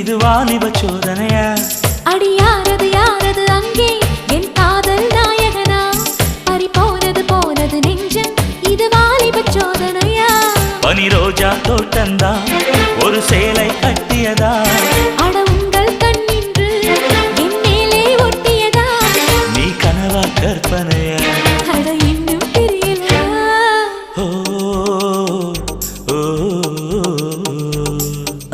இது வாலிப சோதனையா? அடி யாரது யாரது அங்கே என் காதல் நாயகனா? பறி போனது போனது நெஞ்சம், இது வாலிப சோதனையா? பனி ரோஜா தோட்டந்தா ஒரு சேலை